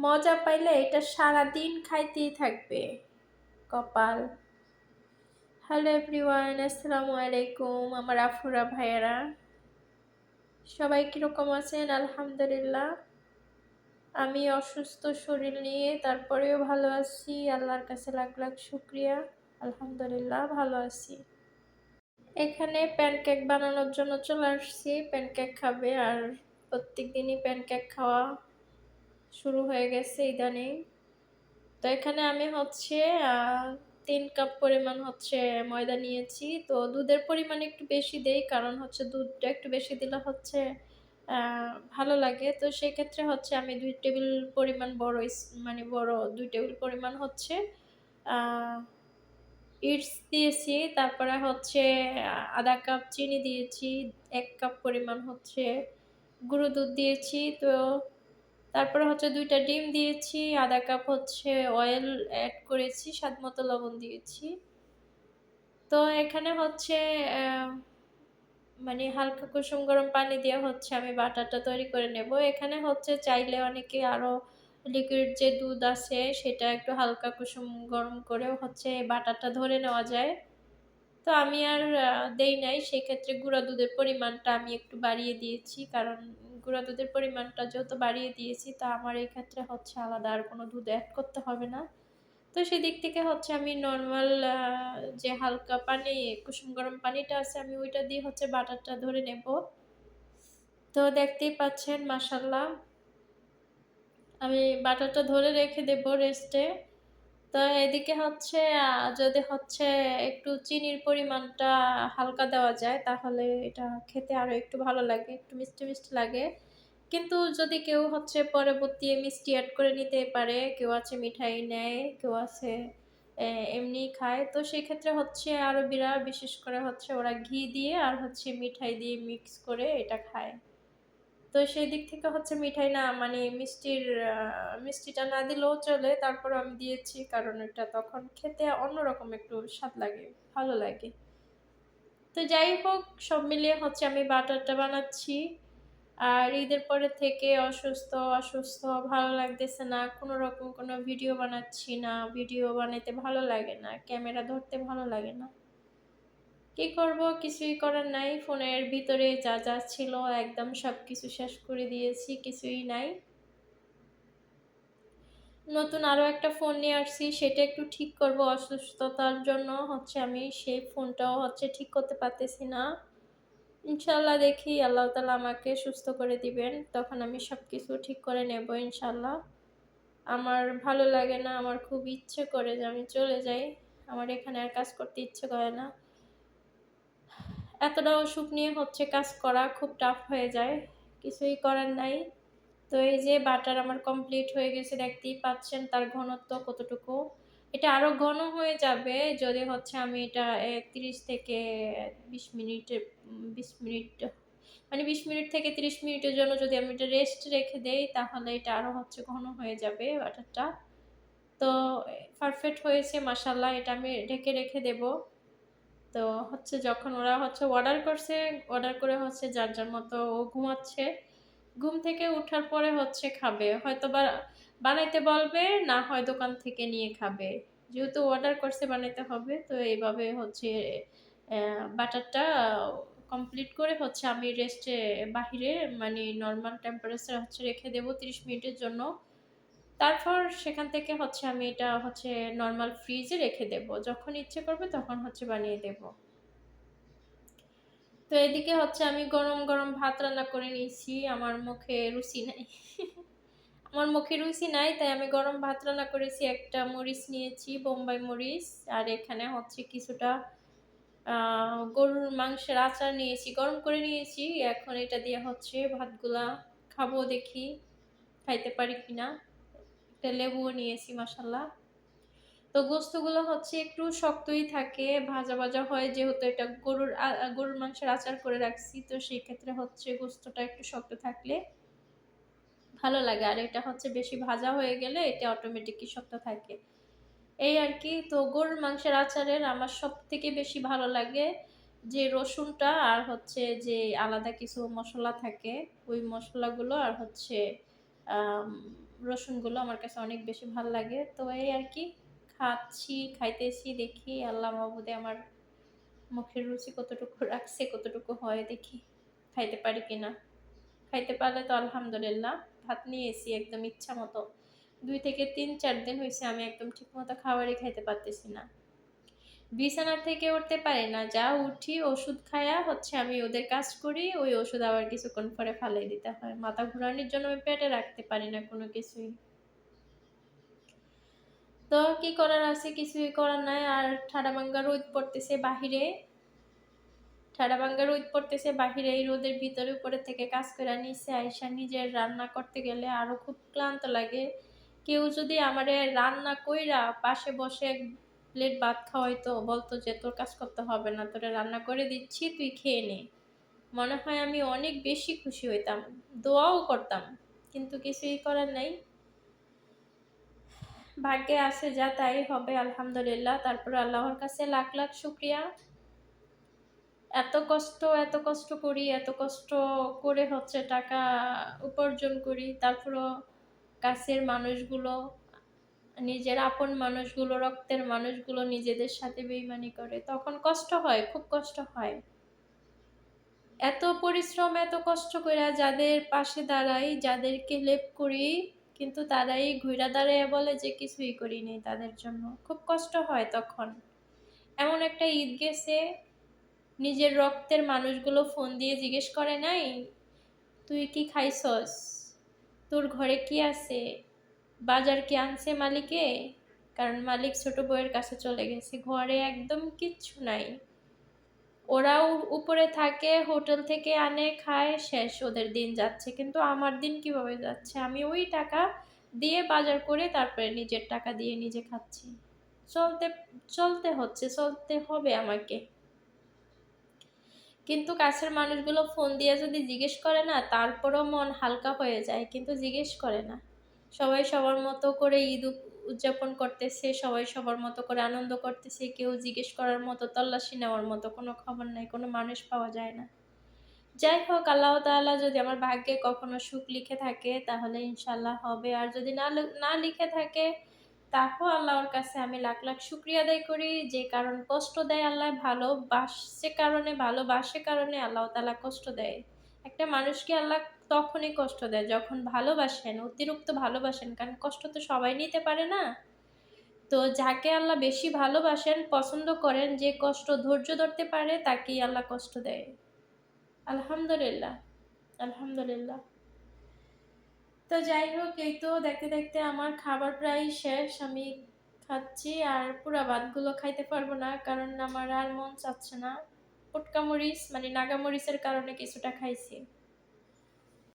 মজা পাইলে এটা সারাদিন খাইতেই থাকবে। কপাল। হ্যালো এভরিওয়ান, আসসালামু আলাইকুম আমার আফুরা ভাইয়ারা। সবাই কিরকম আছেন? আলহামদুলিল্লাহ। আমি অসুস্থ শরীর নিয়ে তারপরেও ভালো আছি। আল্লাহর কাছে লাখ লাখ শুকরিয়া। আলহামদুলিল্লাহ ভালো আছি। এখানে প্যানকেক বানানোর জন্য চলে আসছি। প্যানকেক খাবে আর প্রত্যেকদিনই প্যানকেক খাওয়া শুরু হয়ে গেছে ইদানিং। তো এখানে আমি হচ্ছে ৩ কাপ পরিমাণ হচ্ছে ময়দা নিয়েছি। তো দুধের পরিমাণ একটু বেশি দেই, কারণ হচ্ছে দুধটা একটু বেশি দিলে হচ্ছে আ ভালো লাগে। তো সেক্ষেত্রে হচ্ছে আমি ২ টেবিল পরিমাণ মানে বড় ২ টেবিল পরিমাণ হচ্ছে আ ইটস দিয়েছি। তারপরে হচ্ছে ১/২ কাপ চিনি দিয়েছি। ১ কাপ পরিমাণ হচ্ছে গুঁড়ো দুধ দিয়েছি। তো তারপরে হচ্ছে ২ টা ডিম দিয়েছি, ১/২ কাপ হচ্ছে অয়েল এড করেছি, স্বাদমতো লবণ দিয়েছি। তো এখানে হচ্ছে অ্যা মানে হালকা কুসুম গরম পানি দিয়ে হচ্ছে আমি বাটারটা তৈরি করে নেব। এখানে হচ্ছে চাইলে অনেকে আরো লিকুইড যে দুধ আছে সেটা একটু হালকা কুসুম গরম করেও হচ্ছে বাটারটা ধরে নেওয়া যায়। তো আমি আর দেই নাই। সেক্ষেত্রে গুঁড়া দুধের পরিমাণটা আমি একটু বাড়িয়ে দিয়েছি। কারণ গুঁড়া দুধের পরিমাণটা যেহেতু বাড়িয়ে দিয়েছি, তা আমার এই ক্ষেত্রে হচ্ছে আলাদা আর কোনো দুধ এড করতে হবে না। তো সেদিক থেকে হচ্ছে আমি নরমাল যে হালকা পানি, কুসুম গরম পানিটা আছে আমি ওইটা দিয়ে হচ্ছে বাটারটা ধরে নেব। তো দেখতেই পাচ্ছেন মাশাআল্লাহ আমি বাটারটা ধরে রেখে দেব রেস্টে। তো এদিকে হচ্ছে যদি হচ্ছে একটু চিনির পরিমাণটা হালকা দেওয়া যায় তাহলে এটা খেতে আরো একটু ভালো লাগে, একটু মিষ্টি, মিষ্টি লাগে। কিন্তু যদি কেউ হচ্ছে পরবর্তী মিষ্টি এড করে নিতে পারে, কেউ আছে মিঠাই নেয়, কেউ আছে এমনিই খায়। তো সেক্ষেত্রে হচ্ছে আরবিরা বিশেষ করে হচ্ছে ওরা ঘি দিয়ে আর হচ্ছে মিঠাই দিয়ে মিক্স করে এটা খায়। তো সেদিক থেকে হচ্ছে মিঠাই না মানে মিষ্টিটা না দিলেও চলে। তারপরেও আমি দিয়েছি কারণ এটা তখন খেতে অন্যরকম একটু স্বাদ লাগে, ভালো লাগে। তো যাই হোক সব মিলিয়ে হচ্ছে আমি বাটারটা বানাচ্ছি। আর ঈদের পরে থেকে অসুস্থ ভালো লাগতেছে না। কোনরকম কোনো ভিডিও বানাচ্ছি না। ভিডিও বানাইতে ভালো লাগে না। ক্যামেরা ধরতে ভালো লাগে না। কি করব? কিছুই করার নাই। ফোনের ভিতরে যা, যা ছিল একদম সবকিছু শেষ করে দিয়েছি। কিছুই নাই। নতুন আরো একটা ফোন নিয়ে আসছি। সেটা একটু ঠিক করব। অসুস্থতার জন্য হচ্ছে আমি সেই ফোনটাও হচ্ছে ঠিক করতে পারতেছি না। ইনশাআল্লাহ দেখি আল্লাহ তাআলা আমাকে সুস্থ করে দিবেন। তখন আমি সবকিছু ঠিক করে নেব ইনশাআল্লাহ। আমার ভালো লাগে না। আমার খুব ইচ্ছে করে যে আমি চলে যাই। আমার এখানে আর কাজ করতে ইচ্ছে করে না। এতটা অসুখ নিয়ে হচ্ছে কাজ করা খুব টাফ হয়ে যায়। কিছুই করার নাই। তো এই যে বাটার আমার কমপ্লিট হয়ে গেছে দেখতেই পাচ্ছেন তার ঘনত্ব কতটুকু। এটা আরো ঘন হয়ে যাবে যদি হচ্ছে আমি এটা ৩০ থেকে ২০ মিনিটে ২০ মিনিট মানে ২০ মিনিট থেকে ৩০ মিনিটের জন্য যদি আমি এটা রেস্ট রেখে দেই তাহলে এটা আরো হচ্ছে ঘন হয়ে যাবে বাটারটা। তো পারফেক্ট হয়েছে মাশাআল্লাহ এটা আমি ঢেকে রেখে দেব। তো হচ্ছে যখন ওরা হচ্ছে অর্ডার করছে, অর্ডার করে হচ্ছে যার, যার মতো ও ঘুমাচ্ছে। ঘুম থেকে উঠার পরে হচ্ছে খাবে। হয়তোবা বানাইতে বলবে, না হয় দোকান থেকে নিয়ে খাবে। যেহেতু অর্ডার করছে বানাইতে হবে। তো এইভাবে হচ্ছে বাটারটা কমপ্লিট করে হচ্ছে আমি রেস্টে বাহিরে মানে নরমাল টেম্পারেচার হচ্ছে রেখে দেব ৩০ মিনিটের জন্য। তারপর সেখান থেকে হচ্ছে আমি এটা হচ্ছে নরমাল ফ্রিজে রেখে দেব। যখন ইচ্ছে করবে তখন হচ্ছে বানিয়ে দেব। তো এদিকে হচ্ছে আমি গরম, গরম ভাত রান্না করে নিয়েছি। আমার মুখে রুচি নাই। আমার মুখে রুচি নাই তাই আমি গরম ভাত রান্না করেছি। একটা মরিচ নিয়েছি, বোম্বাই মরিচ। আর এখানে হচ্ছে কিছুটা আ গরুর মাংসের আচার নিয়েছি, গরম করে নিয়েছি। এখন এটা দিয়ে হচ্ছে ভাতগুলা খাবো দেখি খাইতে পারি কিনা। একটা লেবুও নিয়েছি মাশাআল্লাহ। তো গোস্তগুলো হচ্ছে একটু শক্তই থাকে। ভাজা, ভাজা হয় যেহেতু এটা গরুর মাংসের আচার করে রাখছি। তো সেই ক্ষেত্রে হচ্ছে গোস্তটা একটু শক্ত থাকলে ভালো লাগে। আর এটা হচ্ছে বেশি ভাজা হয়ে গেলে এটা অটোমেটিকই শক্ত থাকে। এই আরকি। তো গরুর মাংসের আচারের আমার সবথেকে বেশি ভালো লাগে যে রসুনটা আর হচ্ছে যে আলাদা কিছু মসলা থাকে, ওই মসলাগুলো আর হচ্ছে আম রসুনগুলো আমার কাছে অনেক বেশি ভাল লাগে। তো এই আরকি খাচ্ছি, খাইতেছি, দেখি আল্লাহ মাবুদে আমার মুখের রুচি কতটুকু রাখছে, কতটুকু হয় দেখি খাইতে পারি কিনা। খাইতে পারলে তো আলহামদুলিল্লাহ। ভাত নিয়েছি একদম ইচ্ছামতো। ২ থেকে ৩-৪ দিন হইছে আমি একদম ঠিকমতো খাবারই খাইতে পারতেছি না। বিছানা থেকে উঠতে পারি না। যা উঠি ওষুধ খাইয়া হচ্ছে আমি ওদের কাজ করি, ওই ওষুধ আবার কিছুক্ষণ পরে ফালাই দিতে হয়। মাথা ঘুরানোর জন্য আমি পেটে রাখতে পারি না কোনো কিছুই। তো কি করার আছে? কিছুই করার নাই। আর ঠাডা-ভাঙ্গা রোদ পড়তেছে বাহিরে। ঠাডা-ভাঙ্গা রোদ পড়তেছে বাহিরে। এই রোদের ভিতরে উপরের থেকে কাজ কইরা নিচে আইসা নিজের রান্না করতে গেলে আরো খুব ক্লান্ত লাগে। কেউ যদি আমারে রান্না কইরা পাশে বসে ১ প্লেট ভাত খাওয়াইতো, বলতো যে, "তোর কাজ করতে হবে না। তোরে রান্না করে দিচ্ছি, তুই খেয়ে নে।" মনে হয় আমি অনেক বেশি খুশি হইতাম। দোয়াও করতাম। কিন্তু কিছুই করার নাই। ভাগ্যে আছে যা তাই হবে আলহামদুলিল্লাহ। তারপরে আল্লাহর কাছে লাখ, লাখ শুকরিয়া। এত কষ্ট করি, এত কষ্ট করে হচ্ছে টাকা উপার্জন করি। তারপরেও কাছের মানুষগুলো, নিজের আপন মানুষগুলো, রক্তের মানুষগুলো নিজেদের সাথে বেইমানি করে। তখন কষ্ট হয়, খুব কষ্ট হয়। এত পরিশ্রম, এত কষ্ট কইরা যাদের পাশে দাঁড়াই, যাদেরকে হেল্প করি, কিন্তু তারাই ঘুইরা দাঁড়াইয়া বলে যে কিছুই করি নাই তাদের জন্য। খুব কষ্ট হয় তখন। এমন একটা ঈদ গেছে, নিজের রক্তের মানুষগুলো ফোন দিয়ে জিজ্ঞেস করে নাই, "তুই কি খাইছস? তোর ঘরে কি আছে? বাজার কি আনছে মালিকে?" কারণ মালিক ছোট বউয়ের কাছে চলে গেছে। ঘরে একদম কিচ্ছু নাই। ওরাও উপরে থাকে, হোটেল থেকে আনে, খায়, শেষ ওদের দিন যাচ্ছে। কিন্তু আমার দিন কিভাবে যাচ্ছে? আমি ওই টাকা দিয়ে বাজার করে তারপরে নিজের টাকা দিয়ে নিজে খাচ্ছি। চলতে চলতে হচ্ছে, চলতে হবে আমাকে। কিন্তু কাছের মানুষগুলো ফোন দিয়ে যদি জিজ্ঞেস করে না, তারপরেও মন হালকা হয়ে যায়। কিন্তু জিজ্ঞেস করে না। সবাই সবার মতো করে ঈদ উদযাপন করতেছে, সবাই সবার মতো করে আনন্দ করতেছে। কেউ জিজ্ঞেস করার মতো, তল্লাশি নেওয়ার মতো কোনো খবর নাই, কোনো মানুষ পাওয়া যায় না। যাই হোক, আল্লাহ তাআলা যদি আমার ভাগ্যে কখনো সুখ লিখে থাকে তাহলে ইনশাআল্লাহ হবে। আর যদি না লিখে থাকে, তাও আল্লাহর কাছে আমি লাখ, লাখ শুকরিয়া আদায় করি। যে কারণ কষ্ট দেয় আল্লাহ ভালোবাসে কারণে আল্লাহ তাআলা কষ্ট দেয়। একটা মানুষকে আল্লাহ তখনই কষ্ট দেয় যখন ভালোবাসেন, অতিরিক্ত ভালোবাসেন। কারণ কষ্ট তো সবাই নিতে পারে না। তো যাকে আল্লাহ বেশি ভালোবাসেন, পছন্দ করেন, যে কষ্ট ধৈর্য ধরতে পারে তাকেই আল্লাহ কষ্ট দেয়। আলহামদুলিল্লাহ, আলহামদুলিল্লাহ। তো যাই হোক, এই তো দেখতে, দেখতে আমার খাবার প্রায় শেষ। আমি খাচ্ছি আর পুরা ভাতগুলো খাইতে পারবো না। কারণ আমার আর মন চাচ্ছে না। পটকা মরিচ মানে নাগা মরিচের কারণে কিছুটা খাইছি।